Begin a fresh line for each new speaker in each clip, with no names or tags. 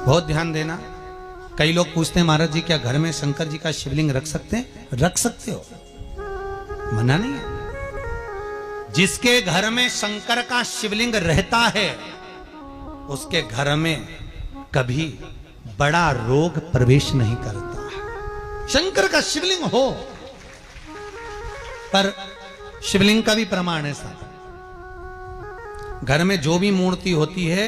बहुत ध्यान देना। कई लोग पूछते हैं महाराज जी क्या घर में शंकर जी का शिवलिंग रख सकते हैं? रख सकते हो, मना नहीं है। जिसके घर में शंकर का शिवलिंग रहता है उसके घर में कभी बड़ा रोग प्रवेश नहीं करता। शंकर का शिवलिंग हो, पर शिवलिंग का भी प्रमाण है साहब। घर में जो भी मूर्ति होती है,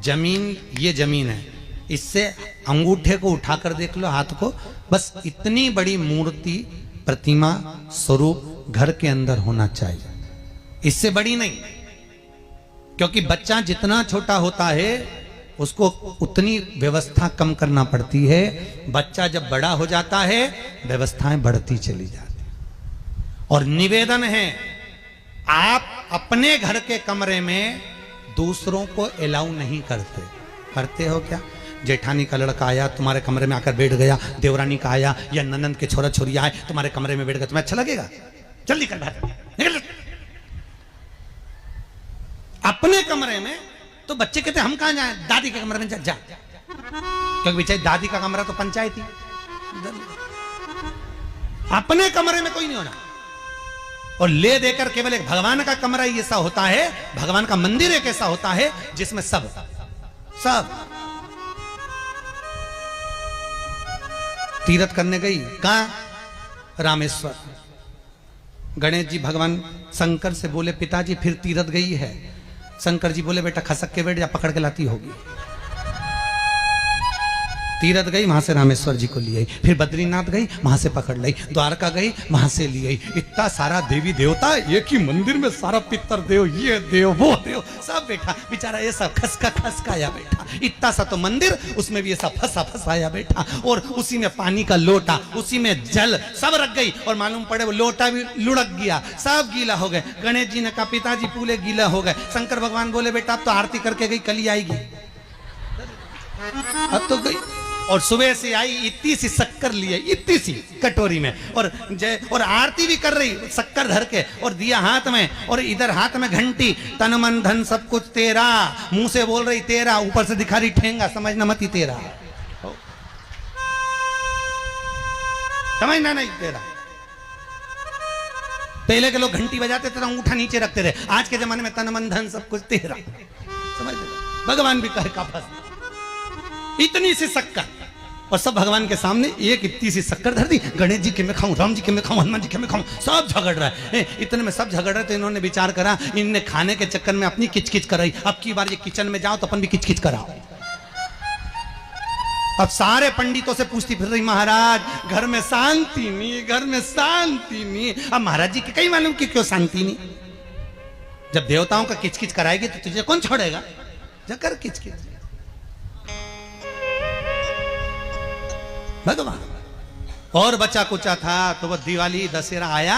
जमीन ये जमीन है, इससे अंगूठे को उठाकर देख लो, हाथ को, बस इतनी बड़ी मूर्ति प्रतिमा स्वरूप घर के अंदर होना चाहिए, इससे बड़ी नहीं। क्योंकि बच्चा जितना छोटा होता है उसको उतनी व्यवस्था कम करना पड़ती है। बच्चा जब बड़ा हो जाता है व्यवस्थाएं बढ़ती चली जाती। और निवेदन है, आप अपने घर के कमरे में दूसरों को अलाउ नहीं करते। करते हो क्या? जेठानी का लड़का आया तुम्हारे कमरे में आकर बैठ गया, देवरानी का आया या ननंद के छोरा छोरी आए तुम्हारे कमरे में बैठ गए, तुम्हें अच्छा लगेगा? जल्दी कर निकल। अपने कमरे में तो बच्चे कहते हम कहां जाएं? दादी के कमरे में जा। क्योंकि बेचारी दादी का कमरा तो पंचायती। अपने कमरे में कोई नहीं होना। और ले देकर केवल एक भगवान का कमरा ही ऐसा होता है, भगवान का मंदिर एक ऐसा होता है जिसमें सब तीर्थ करने गई। कहां? रामेश्वर। गणेश जी भगवान शंकर से बोले पिताजी फिर तीर्थ गई है। शंकर जी बोले बेटा खसक के बैठ जा, पकड़ के लाती होगी। तीरथ गई, वहां से रामेश्वर जी को ले आई। फिर बद्रीनाथ गई, वहां से पकड़ लाई। द्वारका गई, वहां से ले आई। इतना सारा देवी देवता एक ही मंदिर में, सारा पितर देव, ये देव वो देव सब बैठा। बेचारा ये सब खसकाया बैठा। इतना सा तो मंदिर, उसमें भी ऐसा फंसाया बैठा। और उसी में पानी का लोटा, उसी में जल सब रख गई। और मालूम पड़े वो लोटा भी लुढ़क गया, सब गीला हो गए। गणेश जी ने कहा पिताजी पूरे गीला हो गए। शंकर भगवान बोले बेटा अब तो आरती करके गई, कल ही आएगी। अब तो गई। और सुबह से आई, इतनी सी शक्कर लिए, इतनी सी कटोरी में, और आरती भी कर रही शक्कर धर के, और दिया हाथ में, और इधर हाथ में घंटी, तन मन धन सब कुछ तेरा। मुंह से बोल रही तेरा, ऊपर से दिखा रही ठेंगा, समझना मत ही तेरा, समझना नहीं तेरा। पहले के लोग घंटी बजाते थे तो अंगूठा नीचे रखते थे। आज के जमाने में तन मन धन सब कुछ तेरा, समझ भगवान भी कहे का फंस। इतनी सी शक्कर, और सब भगवान के सामने एक इतनी सी शक्कर धर दी। गणेश जी के मैं खाऊं, राम जी के मैं खाऊं, हनुमान जी के मैं खाऊं, सब झगड़ रहा है। इतने में सब झगड़ रहे तो इन्होंने विचार करा, इनने खाने के चक्कर में अपनी किचकिच कराई। अब की बार ये किचन में जाओ तो अपन भी किचकिच कराओ। अब सारे पंडितों से पूछती फिर रही महाराज घर में शांति नहीं, घर में शांति नहीं। अब महाराज जी के कई मालूम कि क्यों शांति नहीं। जब देवताओं का किचकिच कराएगी तो तुझे कौन छोड़ेगा? जाकर किचकिच भगवान। और बचा कुचा था तो वह दिवाली दशहरा आया,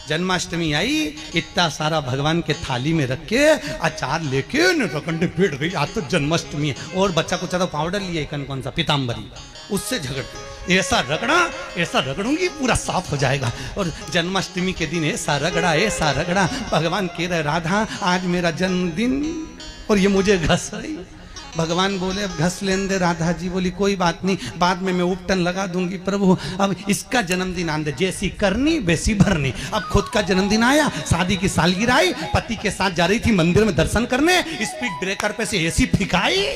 जन्माष्टमी आई, इतना सारा भगवान के थाली में रख के अचार लेके रखंडे बैठ गई। आज तो जन्माष्टमी है। और बच्चा कुचा तो पाउडर लिए कौन सा पीताम्बरी, उससे झगड़ते। ऐसा रगड़ूंगी पूरा साफ हो जाएगा। और जन्माष्टमी के दिन ऐसा रगड़ा। भगवान कह रहे राधा आज मेरा जन्मदिन और ये मुझे घस रही। भगवान बोले अब घस लेने दे। राधा जी बोली कोई बात नहीं, बाद में मैं उपटन लगा दूंगी प्रभु। अब इसका जन्मदिन आने दे, जैसी करनी वैसी भरनी। अब खुद का जन्मदिन आया, शादी की सालगिरह आई, पति के साथ जा रही थी मंदिर में दर्शन करने, स्पीड ब्रेकर पे से ऐसी फिकाई,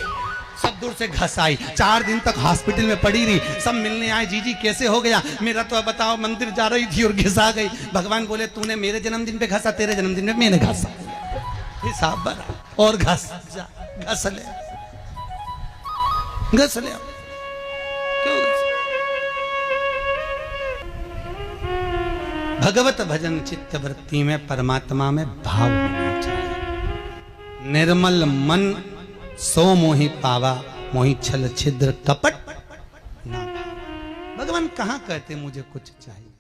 सब दूर से घस आई। 4 दिन तक हॉस्पिटल में पड़ी रही। सब मिलने आए, जीजी कैसे हो गया? मेरा तो बताओ मंदिर जा रही थी और घिसा गई। भगवान बोले तूने मेरे जन्मदिन पे घसा, तेरे जन्मदिन में मैंने घसा। हिसाब बना और घस ले। क्यों भगवत भजन चित्त वृत्ति में परमात्मा में भाव होना चाहिए। निर्मल मन सो मोहि पावा, मोहि छल छिद्र कपट ना। भगवान कहां कहते मुझे कुछ चाहिए।